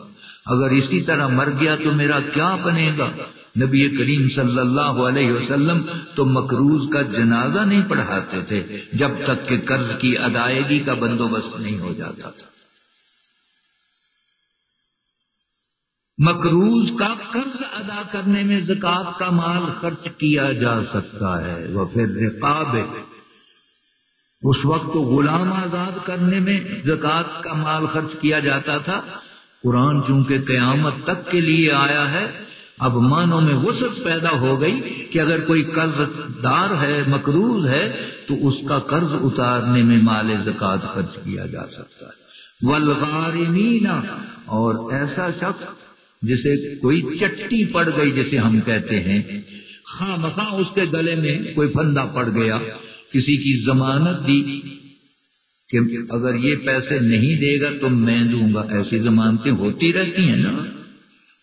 اگر اسی طرح مر گیا تو میرا کیا بنے گا۔ نبی کریم صلی اللہ علیہ وسلم تو مقروض کا جنازہ نہیں پڑھاتے تھے جب تک کہ قرض کی ادائیگی کا بندوبست نہیں ہو جاتا تھا۔ مقروض کا قرض ادا کرنے میں زکوٰۃ کا مال خرچ کیا جا سکتا ہے۔ وفی الرقاب، اس وقت تو غلام آزاد کرنے میں زکوٰۃ کا مال خرچ کیا جاتا تھا۔ قرآن چونکہ قیامت تک کے لیے آیا ہے، اب معنوں میں وسعت پیدا ہو گئی کہ اگر کوئی قرض دار ہے، مقروض ہے، تو اس کا قرض اتارنے میں مال زکوٰۃ خرچ کیا جا سکتا ہے۔ والغارمین، اور ایسا شخص جسے کوئی چٹی پڑ گئی جسے ہم کہتے ہیں، خواہ مخواہ اس کے گلے میں کوئی پھندا پڑ گیا، کسی کی ضمانت دی کہ اگر یہ پیسے نہیں دے گا تو میں دوں گا، ایسی ضمانتیں ہوتی رہتی ہیں نا،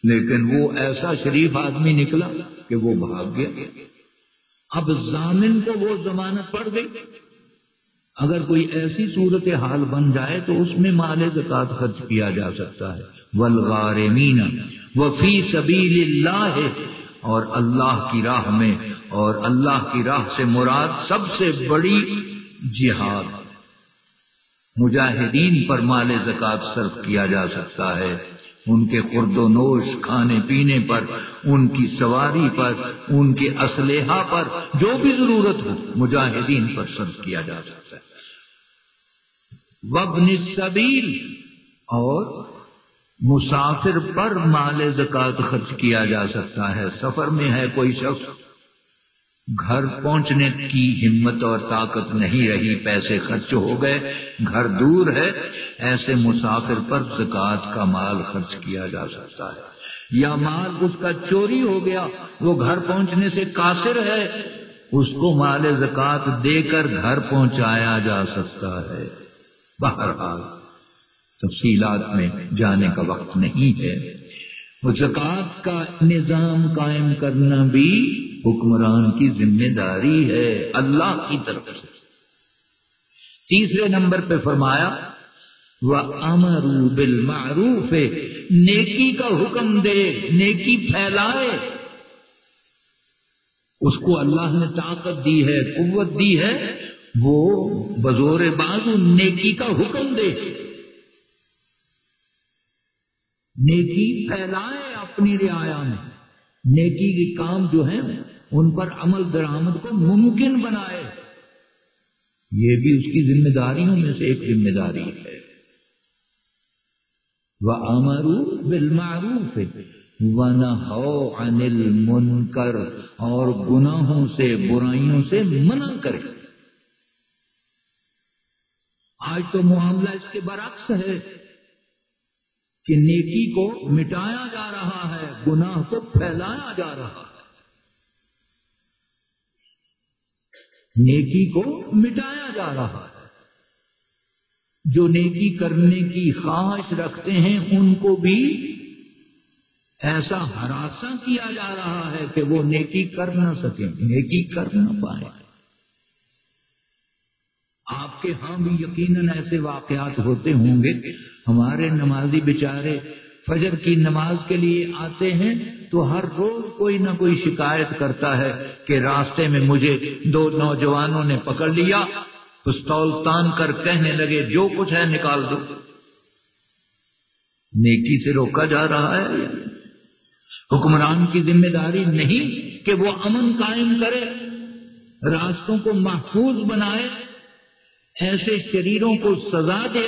لیکن وہ ایسا شریف آدمی نکلا کہ وہ بھاگ گیا، اب ضامن کو وہ ضمانت پڑ گئی۔ اگر کوئی ایسی صورت حال بن جائے تو اس میں مال زکوٰۃ خرچ کیا جا سکتا ہے۔ والغارمین وفی سبیل اللہ، اور اللہ کی راہ میں، اور اللہ کی راہ سے مراد سب سے بڑی جہاد، مجاہدین پر مال زکوٰۃ صرف کیا جا سکتا ہے، ان کے خورد و نوش، کھانے پینے پر، ان کی سواری پر، ان کے اسلحہ پر، جو بھی ضرورت ہو مجاہدین پر صرف کیا جا سکتا ہے۔ وابن السبیل، اور مسافر پر مال زکوٰۃ خرچ کیا جا سکتا ہے۔ سفر میں ہے کوئی شخص، گھر پہنچنے کی ہمت اور طاقت نہیں رہی، پیسے خرچ ہو گئے، گھر دور ہے، ایسے مسافر پر زکوٰۃ کا مال خرچ کیا جا سکتا ہے۔ یا مال اس کا چوری ہو گیا، وہ گھر پہنچنے سے قاصر ہے، اس کو مال زکوٰۃ دے کر گھر پہنچایا جا سکتا ہے۔ بہرحال تفصیلات میں جانے کا وقت نہیں ہے۔ زکوٰۃ کا نظام قائم کرنا بھی حکمران کی ذمہ داری ہے اللہ کی طرف سے۔ تیسرے نمبر پہ فرمایا وَأَمَرُوا بِالْمَعْرُوفِ، نیکی کا حکم دے، نیکی پھیلائے، اس کو اللہ نے طاقت دی ہے، قوت دی ہے، وہ بزور بازو نیکی کا حکم دے، نیکی پھیلائے اپنی رعایا میں، نیکی کے کام جو ہیں ان پر عمل درآمد کو ممکن بنائے، یہ بھی اس کی ذمہ داریوں میں سے ایک ذمہ داری ہے۔ وَأَمَرُوا بِالْمَعْرُوفِ وَنَهَوْا عَنِ الْمُنكَرِ، اور گناہوں سے، برائیوں سے منع کرے۔ آج تو معاملہ اس کے برعکس ہے کہ نیکی کو مٹایا جا رہا ہے، گناہ کو پھیلایا جا رہا ہے۔ نیکی کو مٹایا جا رہا ہے، جو نیکی کرنے کی خواہش رکھتے ہیں ان کو بھی ایسا ہراساں کیا جا رہا ہے کہ وہ نیکی کر نہ سکیں، نیکی کر نہ پائیں۔ آپ کے ہاں بھی یقیناً ایسے واقعات ہوتے ہوں گے، ہمارے نمازی بیچارے فجر کی نماز کے لیے آتے ہیں تو ہر روز کوئی نہ کوئی شکایت کرتا ہے کہ راستے میں مجھے 2 نوجوانوں نے پکڑ لیا، پستول تان کر کہنے لگے جو کچھ ہے نکال دو۔ نیکی سے روکا جا رہا ہے۔ حکمران کی ذمہ داری نہیں کہ وہ امن قائم کرے، راستوں کو محفوظ بنائے، ایسے شریروں کو سزا دے۔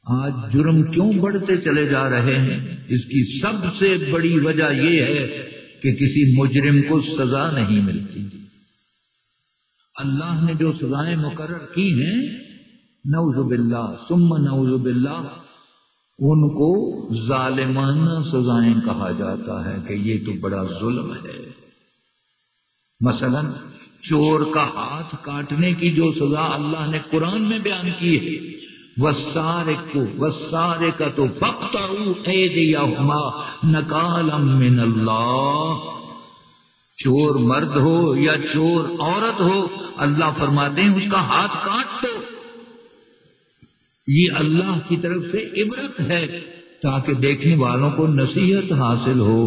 آج جرم کیوں بڑھتے چلے جا رہے ہیں؟ اس کی سب سے بڑی وجہ یہ ہے کہ کسی مجرم کو سزا نہیں ملتی۔ اللہ نے جو سزائیں مقرر کی ہیں، نعوذ باللہ ثم نعوذ باللہ، ان کو ظالمانہ سزائیں کہا جاتا ہے کہ یہ تو بڑا ظلم ہے۔ مثلا چور کا ہاتھ کاٹنے کی جو سزا اللہ نے قرآن میں بیان کی ہے، وَالسَّارِقُ فَاقْطَعُوا أَيْدِيَهُمَا نَكَالًا مِّنَ اللَّهِ، چور مرد ہو یا چور عورت ہو، اللہ فرماتے ہیں اس کا ہاتھ کاٹ دو۔ یہ اللہ کی طرف سے عبرت ہے تاکہ دیکھنے والوں کو نصیحت حاصل ہو۔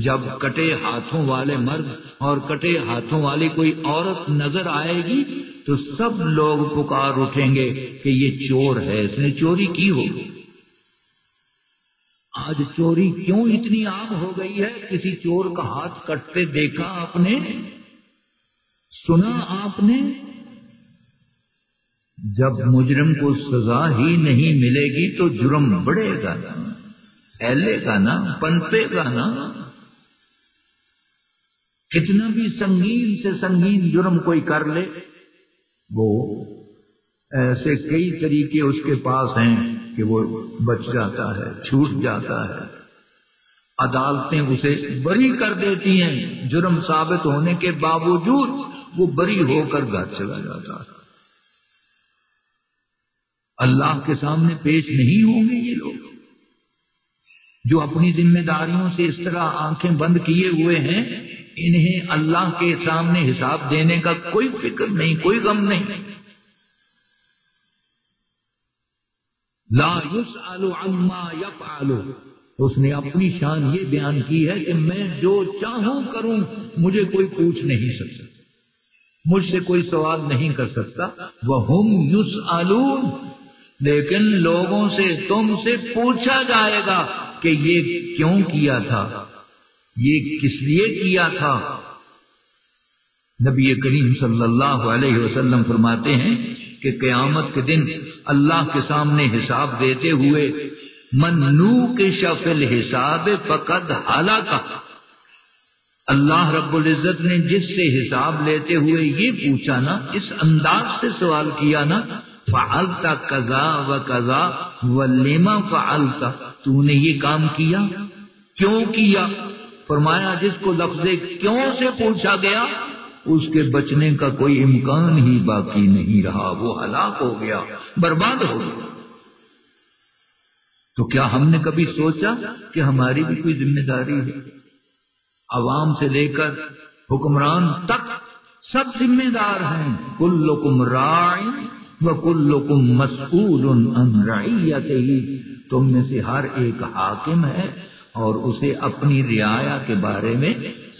جب کٹے ہاتھوں والے مرد اور کٹے ہاتھوں والی کوئی عورت نظر آئے گی تو سب لوگ پکار اٹھیں گے کہ یہ چور ہے، اس نے چوری کی ہوگی۔ آج چوری کیوں اتنی عام ہو گئی ہے؟ کسی چور کا ہاتھ کٹتے دیکھا آپ نے؟ سنا آپ نے؟ جب مجرم کو سزا ہی نہیں ملے گی تو جرم بڑھے گا۔ پھیلے گا نا، پنپے گا نا۔ کتنا بھی سنگین سے سنگین جرم کوئی کر لے، وہ ایسے کئی طریقے اس کے پاس ہیں کہ وہ بچ جاتا ہے، چھوٹ جاتا ہے۔ عدالتیں اسے بری کر دیتی ہیں، جرم ثابت ہونے کے باوجود وہ بری ہو کر گھر چلا جاتا ہے۔ اللہ کے سامنے پیش نہیں ہوں گے یہ لوگ جو اپنی ذمہ داریوں سے اس طرح آنکھیں بند کیے ہوئے ہیں۔ انہیں اللہ کے سامنے حساب دینے کا کوئی فکر نہیں، کوئی غم نہیں۔ لا يسأل عما يفعل، اس نے اپنی شان یہ بیان کی ہے کہ میں جو چاہوں کروں، مجھے کوئی پوچھ نہیں سکتا، مجھ سے کوئی سوال نہیں کر سکتا۔ وَهُمْ يُسْأَلُونَ، لیکن لوگوں سے، تم سے پوچھا جائے گا کہ یہ کیوں کیا تھا، یہ کس لیے کیا تھا۔ نبی کریم صلی اللہ علیہ وسلم فرماتے ہیں کہ قیامت کے دن اللہ کے سامنے حساب دیتے ہوئے من نوقش فی الحساب فقد ہلاک، اللہ رب العزت نے جس سے حساب لیتے ہوئے یہ پوچھا نا، اس انداز سے سوال کیا نا، فعلت کذا و کذا ولما فعلت، تو نے یہ کام کیا، کیوں کیا؟ فرمایا جس کو لفظ کیوں سے پوچھا گیا اس کے بچنے کا کوئی امکان ہی باقی نہیں رہا، وہ ہلاک ہو گیا، برباد ہو گیا۔ تو کیا ہم نے کبھی سوچا کہ ہماری بھی کوئی ذمہ داری ہے؟ عوام سے لے کر حکمران تک سب ذمہ دار ہیں۔ کلکم راع وکلکم مسئول عن رعیتہ، تم میں سے ہر ایک حاکم ہے اور اسے اپنی رعایا کے بارے میں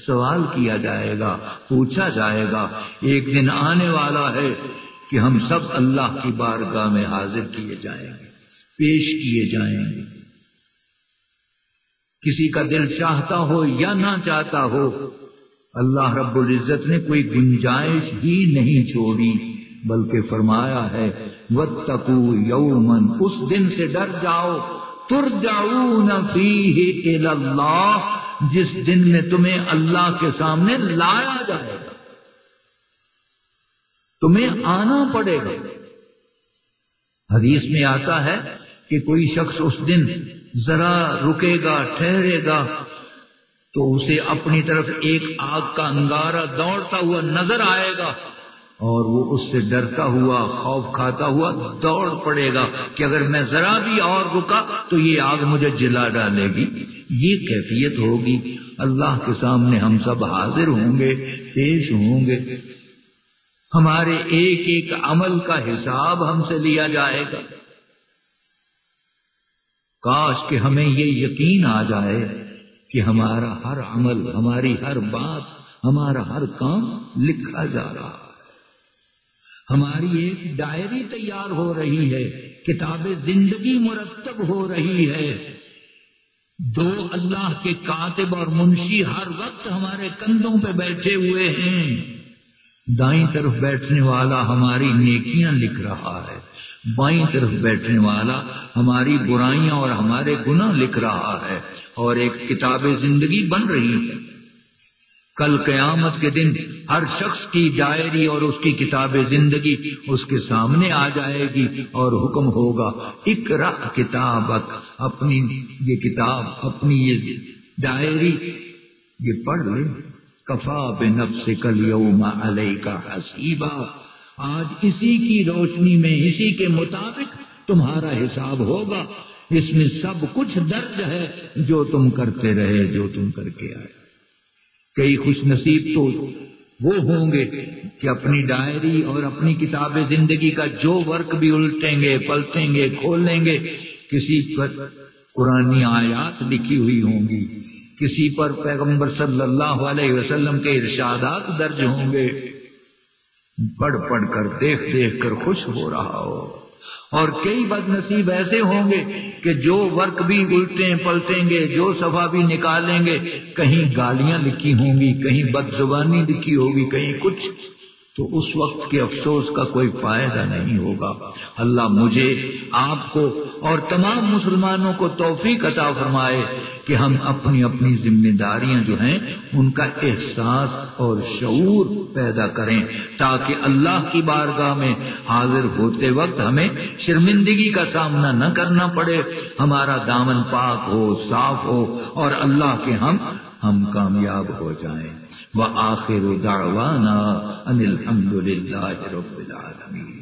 سوال کیا جائے گا، پوچھا جائے گا۔ ایک دن آنے والا ہے کہ ہم سب اللہ کی بارگاہ میں حاضر کیے جائیں گے، پیش کیے جائیں گے۔ کسی کا دل چاہتا ہو یا نہ چاہتا ہو، اللہ رب العزت نے کوئی گنجائش ہی نہیں چھوڑی، بلکہ فرمایا ہے واتقوا یوما، اس دن سے ڈر جاؤ، ترجعون فیہ الی اللہ، جس دن میں تمہیں اللہ کے سامنے لایا جائے گا، تمہیں آنا پڑے گا۔ حدیث میں آتا ہے کہ کوئی شخص اس دن ذرا رکے گا، ٹھہرے گا، تو اسے اپنی طرف ایک آگ کا انگارہ دوڑتا ہوا نظر آئے گا، اور وہ اس سے ڈرتا ہوا، خوف کھاتا ہوا دوڑ پڑے گا کہ اگر میں ذرا بھی اور رکا تو یہ آگ مجھے جلا ڈالے گی۔ یہ کیفیت ہوگی، اللہ کے سامنے ہم سب حاضر ہوں گے، پیش ہوں گے، ہمارے ایک ایک عمل کا حساب ہم سے لیا جائے گا۔ کاش کہ ہمیں یہ یقین آ جائے کہ ہمارا ہر عمل، ہماری ہر بات، ہمارا ہر کام لکھا جا رہا ہے۔ ہماری ایک ڈائری تیار ہو رہی ہے، کتاب زندگی مرتب ہو رہی ہے۔ دو اللہ کے کاتب اور منشی ہر وقت ہمارے کندھوں پہ بیٹھے ہوئے ہیں۔ دائیں طرف بیٹھنے والا ہماری نیکیاں لکھ رہا ہے، بائیں طرف بیٹھنے والا ہماری برائیاں اور ہمارے گناہ لکھ رہا ہے، اور ایک کتاب زندگی بن رہی ہے۔ کل قیامت کے دن ہر شخص کی ڈائری اور اس کی کتاب زندگی اس کے سامنے آ جائے گی، اور حکم ہوگا اقرأ کتابک، اپنی یہ کتاب، اپنی یہ ڈائری یہ پڑھ لے۔ کفا بنفسک اليوم علیک حسیبا، آج اسی کی روشنی میں، اسی کے مطابق تمہارا حساب ہوگا۔ اس میں سب کچھ درج ہے جو تم کرتے رہے، جو تم کر کے آئے۔ کئی خوش نصیب تو وہ ہوں گے کہ اپنی ڈائری اور اپنی کتاب زندگی کا جو ورق بھی الٹیں گے، پلٹیں گے، کھولیں گے، کسی پر قرآنی آیات لکھی ہوئی ہوں گی، کسی پر پیغمبر صلی اللہ علیہ وسلم کے ارشادات درج ہوں گے۔ پڑھ پڑھ کر، دیکھ دیکھ کر خوش ہو رہا ہو۔ اور کئی بد نصیب ایسے ہوں گے کہ جو ورق بھی الٹیں پلٹیں گے، جو صفحہ بھی نکالیں گے، کہیں گالیاں لکھی ہوں گی، کہیں بد زبانی لکھی ہوگی، کہیں کچھ، تو اس وقت کے افسوس کا کوئی فائدہ نہیں ہوگا۔ اللہ مجھے، آپ کو اور تمام مسلمانوں کو توفیق عطا فرمائے کہ ہم اپنی اپنی ذمہ داریاں جو ہیں ان کا احساس اور شعور پیدا کریں، تاکہ اللہ کی بارگاہ میں حاضر ہوتے وقت ہمیں شرمندگی کا سامنا نہ کرنا پڑے، ہمارا دامن پاک ہو، صاف ہو، اور اللہ کے ہم کامیاب ہو جائیں۔ وآخر دعوانا ان الحمد للہ رب العالمین۔